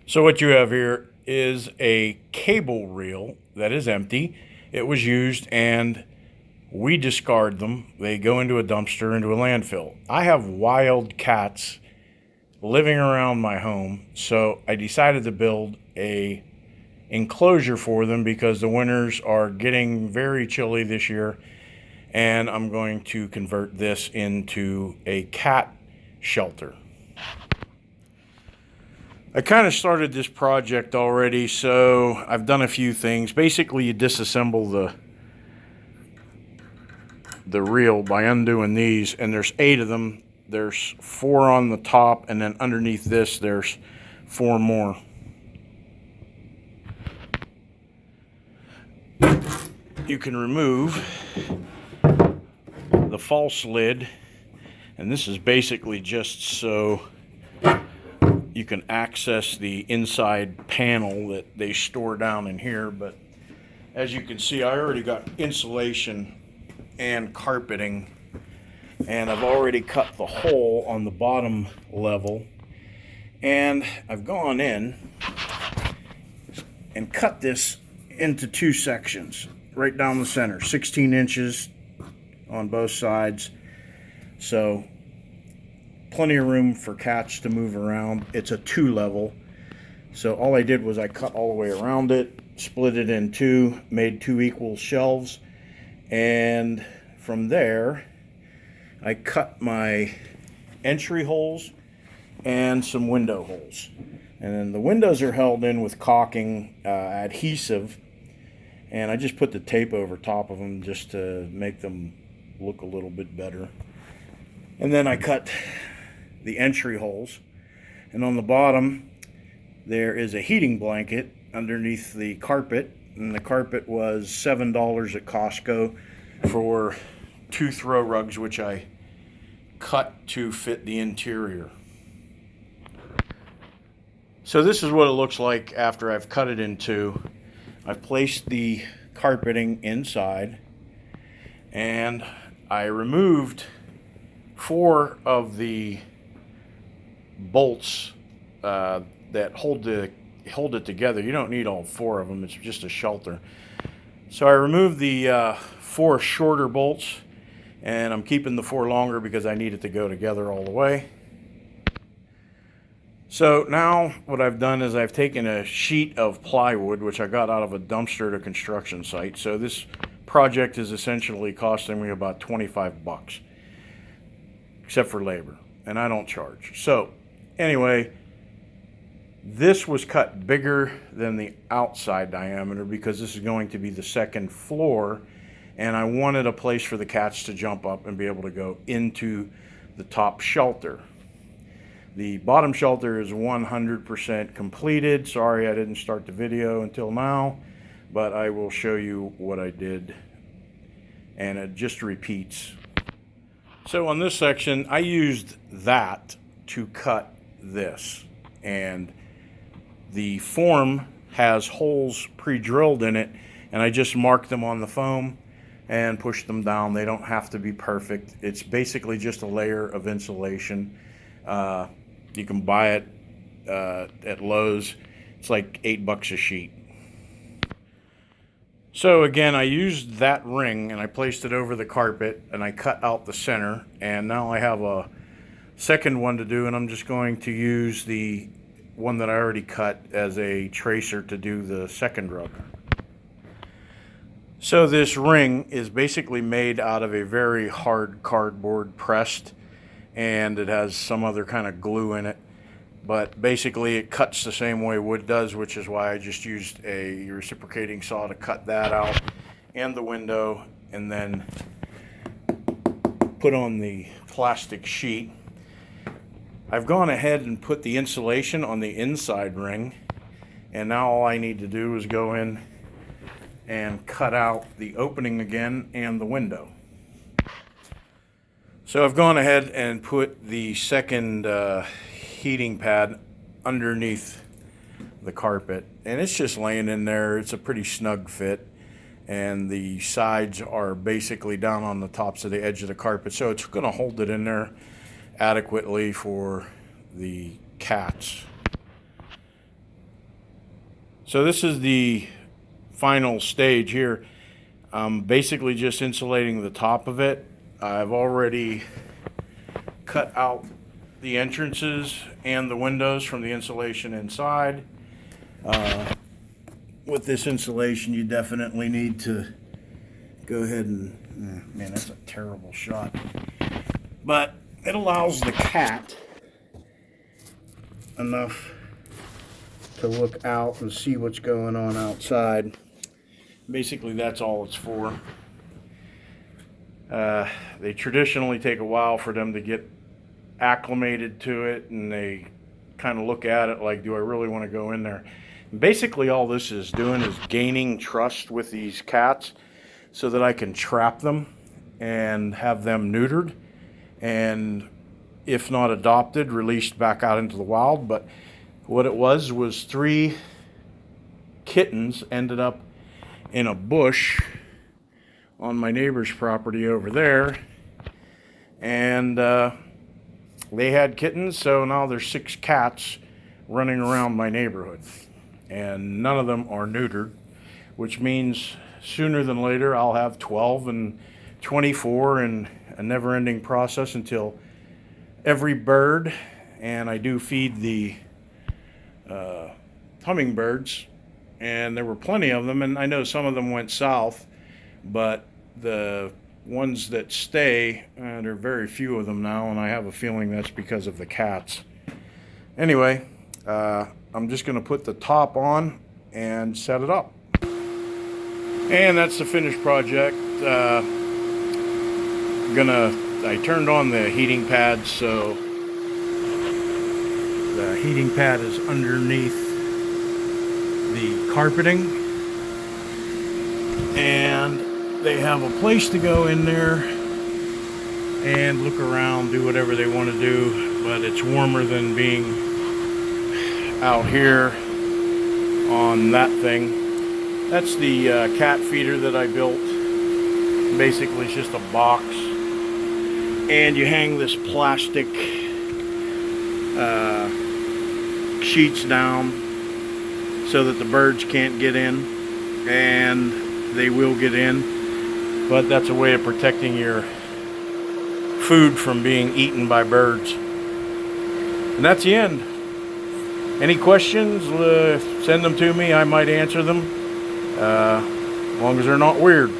So what you have here is a cable reel that is empty. It was used and we discard them. They go into a dumpster, into a landfill. I have wild cats living around my home, so I decided to build a enclosure for them because the winters are getting very chilly this year, and I'm going to convert this into a cat shelter. I kind of started this project already, so I've done a few things. Basically, you disassemble the reel by undoing these, and there's 8 of them. There's 4 on the top, and then underneath this there's 4 more. You can remove the false lid, and this is basically just so you can access the inside panel that they store down in here. But as you can see, I already got insulation and carpeting, and I've already cut the hole on the bottom level, and I've gone in and cut this into 2 sections right down the center, 16 inches on both sides, so plenty of room for cats to move around. It's a 2 level, so all I did was I cut all the way around it, split it in 2, made 2 equal shelves, and from there I cut my entry holes and some window holes, and then the windows are held in with caulking adhesive, and I just put the tape over top of them just to make them look a little bit better. And then I cut the entry holes, and on the bottom there is a heating blanket underneath the carpet, and the carpet was $7 at Costco for 2 throw rugs, which I cut to fit the interior. So this is what it looks like after I've cut it in 2. I've placed the carpeting inside, and I removed 4 of the bolts that hold it together. You don't need all 4 of them, it's just a shelter. So I removed the 4 shorter bolts, and I'm keeping the 4 longer because I need it to go together all the way. So now what I've done is I've taken a sheet of plywood, which I got out of a dumpster at a construction site. So this project is essentially costing me about 25 bucks, except for labor, and I don't charge. So anyway, this was cut bigger than the outside diameter because this is going to be the 2nd floor, and I wanted a place for the cats to jump up and be able to go into the top shelter. The bottom shelter is 100% completed. Sorry I didn't start the video until now, but I will show you what I did, and it just repeats. So on this section, I used that to cut this, and the form has holes pre-drilled in it, and I just marked them on the foam and pushed them down. They don't have to be perfect. It's basically just a layer of insulation. You can buy it at Lowe's. It's like $8 a sheet. So again, I used that ring and I placed it over the carpet, and I cut out the center, and now I have a second one to do, and I'm just going to use the one that I already cut as a tracer to do the 2nd rug. So this ring is basically made out of a very hard cardboard pressed, and it has some other kind of glue in it, but basically it cuts the same way wood does, which is why I just used a reciprocating saw to cut that out and the window, and then put on the plastic sheet. I've gone ahead and put the insulation on the inside ring, and now all I need to do is go in and cut out the opening again and the window. So I've gone ahead and put the 2nd heating pad underneath the carpet, and it's just laying in there. It's a pretty snug fit, and the sides are basically down on the tops of the edge of the carpet, so it's going to hold it in there adequately for the cats. So this is the final stage here. I'm basically just insulating the top of it. I've already cut out the entrances and the windows from the insulation inside. With this insulation, you definitely need to go ahead and, man, that's a terrible shot. But it allows the cat enough to look out and see what's going on outside. Basically, that's all it's for. They traditionally take a while for them to get acclimated to it, and they kind of look at it like, do I really want to go in there? And basically, all this is doing is gaining trust with these cats so that I can trap them and have them neutered, and if not adopted, released back out into the wild. But what it was 3 kittens ended up in a bush on my neighbor's property over there, and they had kittens, so now there's 6 cats running around my neighborhood, and none of them are neutered, which means sooner than later I'll have 12 and 24, and a never-ending process until every bird, and I do feed the hummingbirds, and there were plenty of them, and I know some of them went south, but the ones that stay, there are very few of them now, and I have a feeling that's because of the cats. Anyway, I'm just going to put the top on and set it up. And that's the finished project. I turned on the heating pad, so the heating pad is underneath the carpeting, and they have a place to go in there and look around, do whatever they want to do, but it's warmer than being out here on that thing. That's the cat feeder that I built. Basically, it's just a box, and you hang this plastic sheets down so that the birds can't get in, and they will get in, but that's a way of protecting your food from being eaten by birds. And that's the end. Any questions, send them to me. I might answer them, as long as they're not weird.